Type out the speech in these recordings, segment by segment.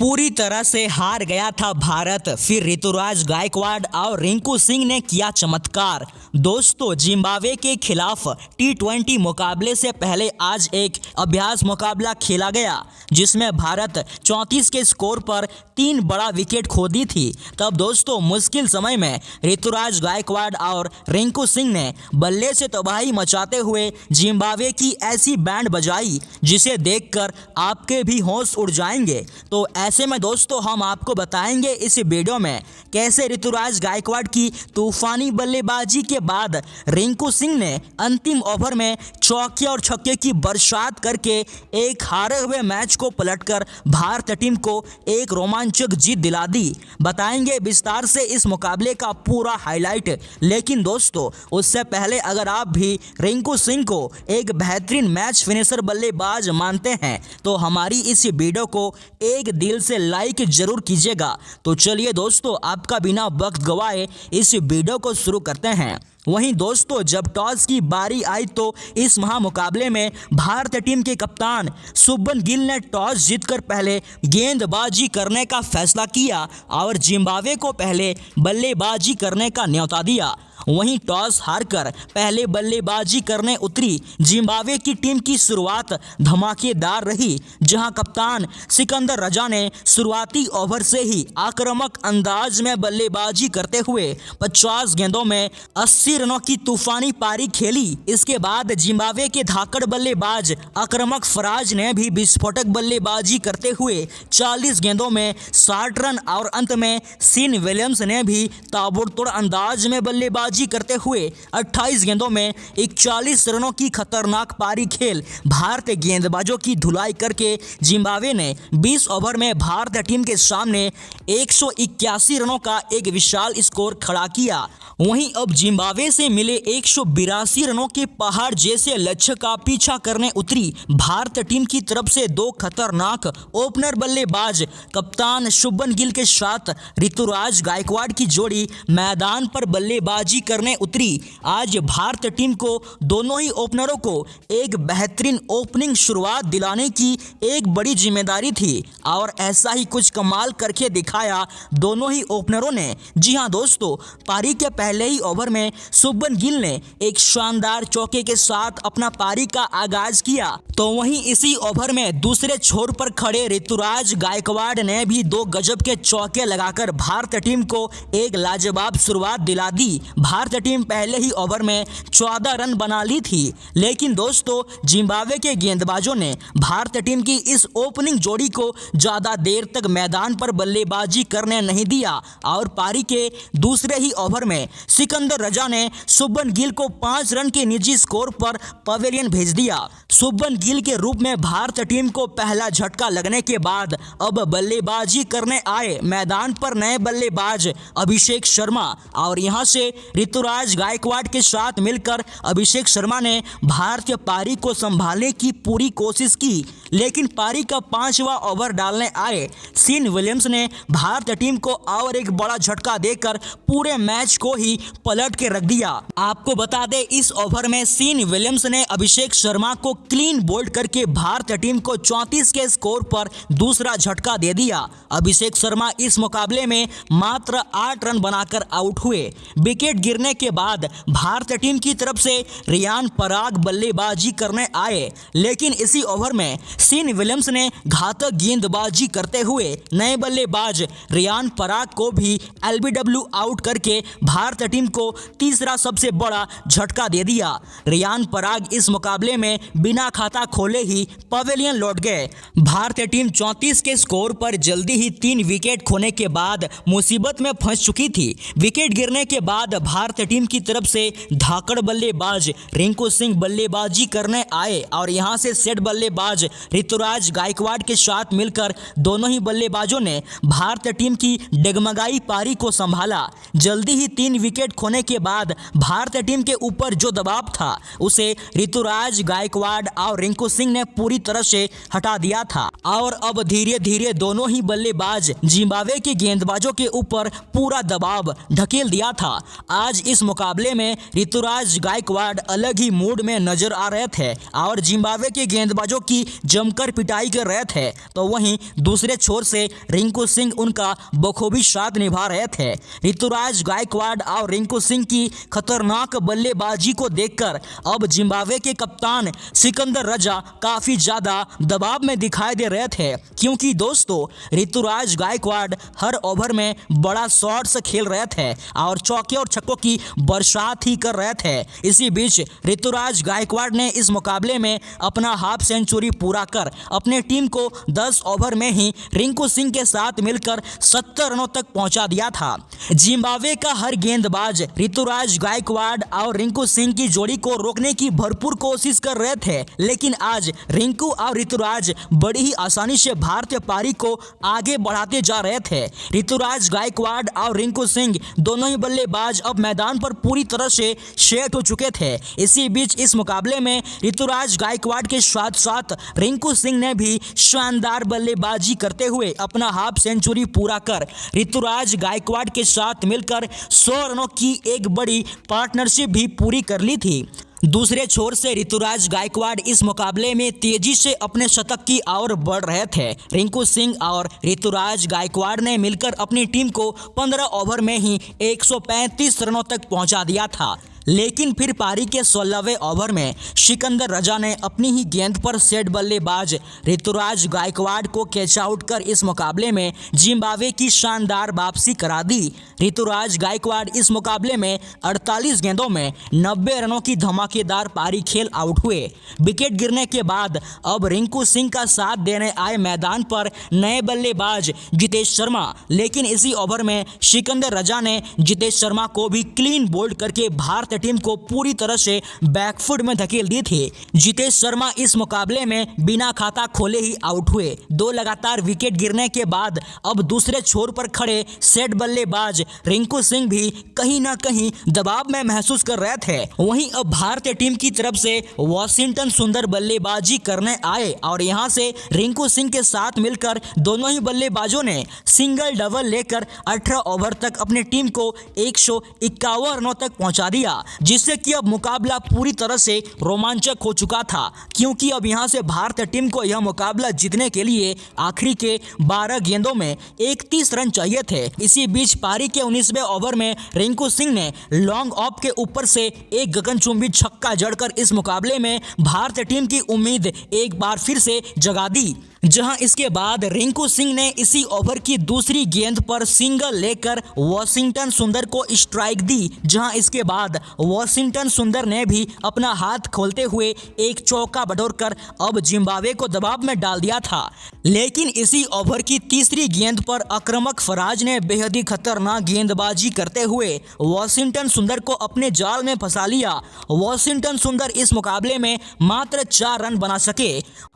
पूरी तरह से हार गया था भारत। फिर ऋतुराज गायकवाड़ और रिंकू सिंह ने किया चमत्कार। दोस्तों, जिम्बाब्वे के खिलाफ T20 मुकाबले से पहले आज एक अभ्यास मुकाबला खेला गया, जिसमें भारत 34 के स्कोर पर 3 बड़ा विकेट खो दी थी। तब दोस्तों, मुश्किल समय में ऋतुराज गायकवाड़ और रिंकू सिंह ने बल्ले से तबाही मचाते हुए जिम्बाब्वे की ऐसी बैंड बजाई जिसे देखकर आपके भी होश उड़ जाएंगे। तो ऐसे में दोस्तों, हम आपको बताएंगे इस वीडियो में कैसे ऋतुराज गायकवाड़ की तूफानी बल्लेबाजी के बाद रिंकू सिंह ने अंतिम ओवर में चौके और छक्के की बरसात करके एक हारे हुए मैच को पलटकर भारतीय टीम को एक रोमांचक जीत दिला दी। बताएंगे विस्तार से इस मुकाबले का पूरा हाईलाइट। लेकिन दोस्तों, उससे पहले अगर आप भी रिंकू सिंह को एक बेहतरीन मैच फिनिशर बल्लेबाज मानते हैं तो हमारी इस वीडियो को एक दिल से लाइक जरूर कीजिएगा। तो चलिए दोस्तों, आपका बिना वक्त गवाए इस वीडियो को शुरू करते हैं। वहीं दोस्तों, जब टॉस की बारी आई तो इस महामुकाबले में भारतीय टीम के कप्तान शुभमन गिल ने टॉस जीतकर पहले गेंदबाजी करने का फैसला किया और जिम्बाब्वे को पहले बल्लेबाजी करने का न्योता दिया। वहीं टॉस हारकर पहले बल्लेबाजी करने उतरी जिम्बाब्वे की टीम की शुरुआत धमाकेदार रही, जहां कप्तान सिकंदर रजा ने शुरुआती ओवर से ही आक्रामक अंदाज में बल्लेबाजी करते हुए 50 गेंदों में 80 रनों की तूफानी पारी खेली। इसके बाद जिम्बाब्वे के धाकड़ बल्लेबाज आक्रामक फराज ने भी विस्फोटक बल्लेबाजी करते हुए 40 गेंदों में 60 रन और अंत में सीन विलियम्स ने भी ताबड़तोड़ अंदाज में बल्लेबाजी करते हुए 28 गेंदों में 41 रनों की खतरनाक पारी खेल भारतीय गेंदबाजों की धुलाई करके जिम्बाब्वे ने 20 ओवर में भारतीय टीम के सामने 181 रनों का एक विशाल स्कोर खड़ा किया। वहीं अब जिम्बाब्वे से मिले 182 रनों के पहाड़ जैसे लक्ष्य का पीछा करने उतरी भारतीय टीम की तरफ से 2 खतरनाक ओपनर बल्लेबाज कप्तान शुभमन गिल के साथ ऋतुराज गायकवाड़ की जोड़ी मैदान पर बल्लेबाजी करने उतरी। आज भारतीय टीम को दोनों ही ओपनरों को एक बेहतरीन ओपनिंग शुरुआत दिलाने की एक बड़ी जिम्मेदारी थी और ऐसा ही कुछ कमाल करके दिखाया दोनों ही ओपनरों ने। जी हां दोस्तों, पारी के पहले ही ओवर में शुभमन गिल ने एक शानदार चौके के साथ अपना पारी का आगाज किया, तो वहीं इसी ओवर में दूसरे छोर पर खड़े ऋतुराज गायकवाड़ ने भी 2 गजब के चौके लगाकर भारतीय टीम को एक लाजवाब शुरुआत दिला दी। भारतीय टीम पहले ही ओवर में 14 रन बना ली थी, लेकिन दोस्तों, जिम्बाब्वे के गेंदबाजों ने भारतीय टीम की इस ओपनिंग जोड़ी को ज्यादा देर तक मैदान पर बल्लेबाजी करने नहीं दिया और पारी के दूसरे ही ओवर में सिकंदर रजा ने शुभमन गिल को 5 रन के निजी स्कोर पर पवेलियन भेज दिया। शुभमन गिल के रूप में भारतीय टीम को पहला झटका लगने के बाद अब बल्लेबाजी करने आए मैदान पर नए बल्लेबाज अभिषेक शर्मा और यहां से ऋतुराज गायकवाड़ के साथ मिलकर अभिषेक शर्मा ने भारतीय पारी को संभालने की पूरी कोशिश की, लेकिन पारी का 5वां ओवर डालने आए सीन विलियम्स ने भारतीय टीम को और एक बड़ा झटका देकर पूरे मैच को ही पलट के रख दिया। आपको बता दें, इस ओवर में सीन विलियम्स ने अभिषेक शर्मा को क्लीन बोल्ड करके भारतीय टीम को 34 के स्कोर पर दूसरा झटका दे दिया। अभिषेक शर्मा इस मुकाबले में मात्र 8 रन बनाकर आउट हुए। विकेट गिरने के बाद भारतीय टीम की तरफ से रियान पराग बल्लेबाजी करने आए, लेकिन इसी ओवर में सीन विलियम्स ने घातक गेंदबाजी करते हुए नए बल्लेबाज रियान पराग को भी LBW आउट करके भारतीय टीम को तीसरा सबसे बड़ा झटका दे दिया। रियान पराग इस मुकाबले में बिना खाता खोले ही पवेलियन लौट गए। भारतीय टीम 34 के स्कोर पर जल्दी ही 3 विकेट खोने के बाद मुसीबत में फंस चुकी थी। विकेट गिरने के बाद भारतीय टीम की तरफ से धाकड़ बल्लेबाज रिंकू सिंह बल्लेबाजी करने आए और यहां से सेट बल्लेबाज ऋतुराज गायकवाड़ के साथ मिलकर दोनों ही बल्लेबाजों ने भारतीय टीम की डगमगाई पारी को संभाला। जल्दी ही 3 विकेट खोने के बाद भारतीय टीम के ऊपर जो दबाव था उसे ऋतुराज गायकवाड़ और रिंकू सिंह ने पूरी तरह से हटा दिया था और अब धीरे धीरे दोनों ही बल्लेबाज जिम्बाब्वे के गेंदबाजों के ऊपर पूरा दबाव ढकेल दिया था। आज इस मुकाबले में ऋतुराज गायकवाड़ अलग ही मूड में नजर आ रहे थे और जिम्बाब्वे के गेंदबाजों की जमकर पिटाई कर रहे थे, तो वहीं दूसरे छोर से रिंकू सिंह उनका बखूबी साथ निभा रहे थे। ऋतुराज गायकवाड़ और रिंकू सिंह की खतरनाक बल्लेबाजी को देखकर अब जिम्बाब्वे के कप्तान सिकंदर रजा काफी ज्यादा दबाव में दिखाई दे रहे थे, क्योंकि दोस्तों ऋतुराज गायकवाड़ हर ओवर में बड़ा शॉट्स खेल रहे थे और चौके और छक्कों की बरसात ही कर रहे थे। इसी बीच ऋतुराज गायकवाड़ ने इस मुकाबले में अपना हाफ सेंचुरी पूरा कर अपने टीम को 10 ओवर में ही रिंकू सिंह के साथ मिलकर 70 रनों तक पहुंचा दिया था। जिम्बाब्वे का हर गेंदबाज ऋतुराज गायकवाड़ और रिंकू सिंह की जोड़ी को रोकने की भरपूर कोशिश कर रहे थे, लेकिन आज रिंकू और ऋतुराज बड़ी ही आसानी से भारतीय पारी को आगे बढ़ाते जा रहे थे। ऋतुराज गायकवाड़ और रिंकू सिंह दोनों ही बल्लेबाज अब मैदान पर पूरी तरह से सेट हो चुके थे। इसी बीच इस मुकाबले में ऋतुराज गायकवाड़ के साथ साथ रिंकू सिंह ने भी शानदार बल्लेबाजी करते हुए अपना हाफ सेंचुरी पूरा कर ऋतुराज गायकवाड़ के साथ मिलकर 100 रनों की एक बड़ी पार्टनरशिप भी पूरी कर ली थी। दूसरे छोर से ऋतुराज गायकवाड़ इस मुकाबले में तेजी से अपने शतक की ओर बढ़ रहे थे। रिंकू सिंह और ऋतुराज गायकवाड़ ने मिलकर अपनी टीम को 15 ओवर में ही 135 रनों तक पहुंचा दिया था, लेकिन फिर पारी के 16वें ओवर में सिकंदर रजा ने अपनी ही गेंद पर सेट बल्लेबाज ऋतुराज गायकवाड़ को कैच आउट कर इस मुकाबले में जिम्बाब्वे की शानदार वापसी करा दी। ऋतुराज गायकवाड़ इस मुकाबले में 48 गेंदों में 90 रनों की धमाकेदार पारी खेल आउट हुए। विकेट गिरने के बाद अब रिंकू सिंह का साथ देने आए मैदान पर नए बल्लेबाज जितेश शर्मा, लेकिन इसी ओवर में सिकंदर रजा ने जितेश शर्मा को भी क्लीन बोल्ड करके भारतीय टीम को पूरी तरह से बैकफुट में धकेल दी थी। जितेश शर्मा इस मुकाबले में बिना खाता खोले ही आउट हुए। 2 लगातार विकेट गिरने के बाद अब दूसरे छोर पर खड़े सेट बल्लेबाज रिंकू सिंह भी कहीं ना कहीं दबाव में महसूस कर रहे थे। वहीं अब भारतीय टीम की तरफ से वाशिंगटन सुंदर बल्लेबाजी करने आए और यहां से रिंकू सिंह के साथ मिलकर दोनों ही बल्लेबाजों ने सिंगल डबल लेकर 18 ओवर तक अपनी टीम को 151 रनों तक पहुंचा दिया, जिससे कि अब मुकाबला पूरी तरह से रोमांचक हो चुका था, क्योंकि अब यहां से भारतीय टीम को यह मुकाबला जीतने के लिए आखिरी के 12 गेंदों में 31 रन चाहिए थे। इसी बीच पारी के 19वें ओवर में रिंकू सिंह ने लॉन्ग ऑफ के ऊपर से एक गगनचुंबी छक्का जड़कर इस मुकाबले में भारतीय टीम की उम्मीद एक बार फिर से जगा दी, जहां इसके बाद रिंकू सिंह ने इसी ओवर की दूसरी गेंद पर सिंगल लेकर वाशिंगटन सुंदर को स्ट्राइक दी, जहां इसके बाद वाशिंगटन सुंदर ने भी अपना हाथ खोलते हुए एक चौका बटोरकर अब जिम्बाब्वे को दबाव में डाल दिया था। लेकिन इसी ओवर की तीसरी गेंद पर आक्रामक फराज ने बेहद ही खतरनाक गेंदबाजी करते हुए वाशिंगटन सुंदर को अपने जाल में फंसा लिया। वाशिंगटन सुंदर इस मुकाबले में मात्र 4 रन बना सके।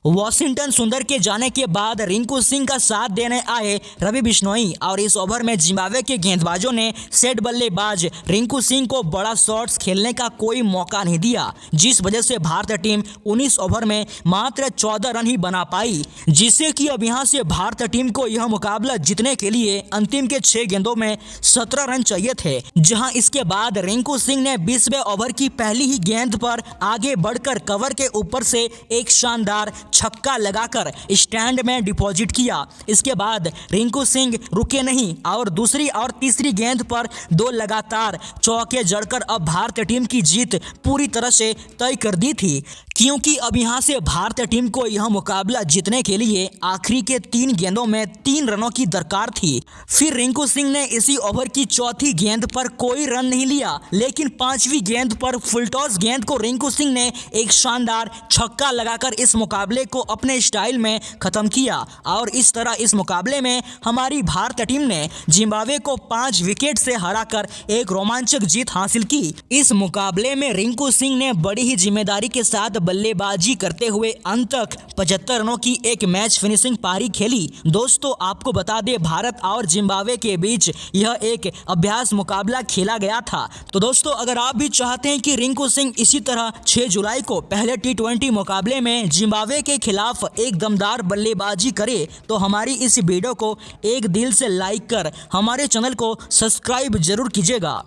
वाशिंगटन सुंदर के जाने के बाद रिंकू सिंह का साथ देने आए रवि बिश्नोई और इस ओवर में जिम्बाब्वे के गेंदबाजों ने सेट बल्लेबाज रिंकू सिंह को बड़ा शॉट्स खेलने का कोई मौका नहीं दिया, जिस वजह से भारतीय टीम 19 ओवर में मात्र 14 रन ही बना पाई, जिससे कि अब यहां से भारतीय टीम को यह मुकाबला जीतने के लिए अंतिम के 6 गेंदों में 17 रन चाहिए थे। जहां इसके बाद रिंकू सिंह ने 20वें ओवर की पहली ही गेंद पर आगे बढ़कर कवर के ऊपर से एक शानदार छक्का लगाकर स्टैंड में डिपॉजिट किया। इसके बाद रिंकू सिंह रुके नहीं और दूसरी और तीसरी गेंद पर 2 लगातार चौके जड़कर अब भारतीय टीम की जीत पूरी तरह से तय कर दी थी, क्योंकि अब यहां से भारतीय टीम को यह मुकाबला जीतने के लिए आखिरी के 3 गेंदों में 3 रनों की दरकार थी। फिर रिंकू सिंह ने इसी ओवर की चौथी गेंद पर कोई रन नहीं लिया, लेकिन 5वीं गेंद पर फुलटॉस गेंद को रिंकू सिंह ने एक शानदार छक्का लगाकर इस मुकाबले को अपने स्टाइल में खत्म किया और इस तरह इस मुकाबले में हमारी भारतीय टीम ने जिम्बाब्वे को 5 विकेट से हराकर एक रोमांचक जीत हासिल की। इस मुकाबले में रिंकू सिंह ने बड़ी ही जिम्मेदारी के साथ बल्लेबाजी करते हुए अंत तक 75 रनों की एक मैच फिनिशिंग पारी खेली। दोस्तों आपको बता दें भारत और जिम्बाब्वे के बीच यह एक अभ्यास मुकाबला खेला गया था। तो दोस्तों अगर आप भी चाहते हैं कि रिंकू सिंह इसी तरह 6 जुलाई को पहले T20 मुकाबले में जिम्बाब्वे के खिलाफ एक दमदार बल्लेबाजी करे तो हमारी इस वीडियो को एक दिल से लाइक कर हमारे चैनल को सब्सक्राइब जरूर कीजिएगा।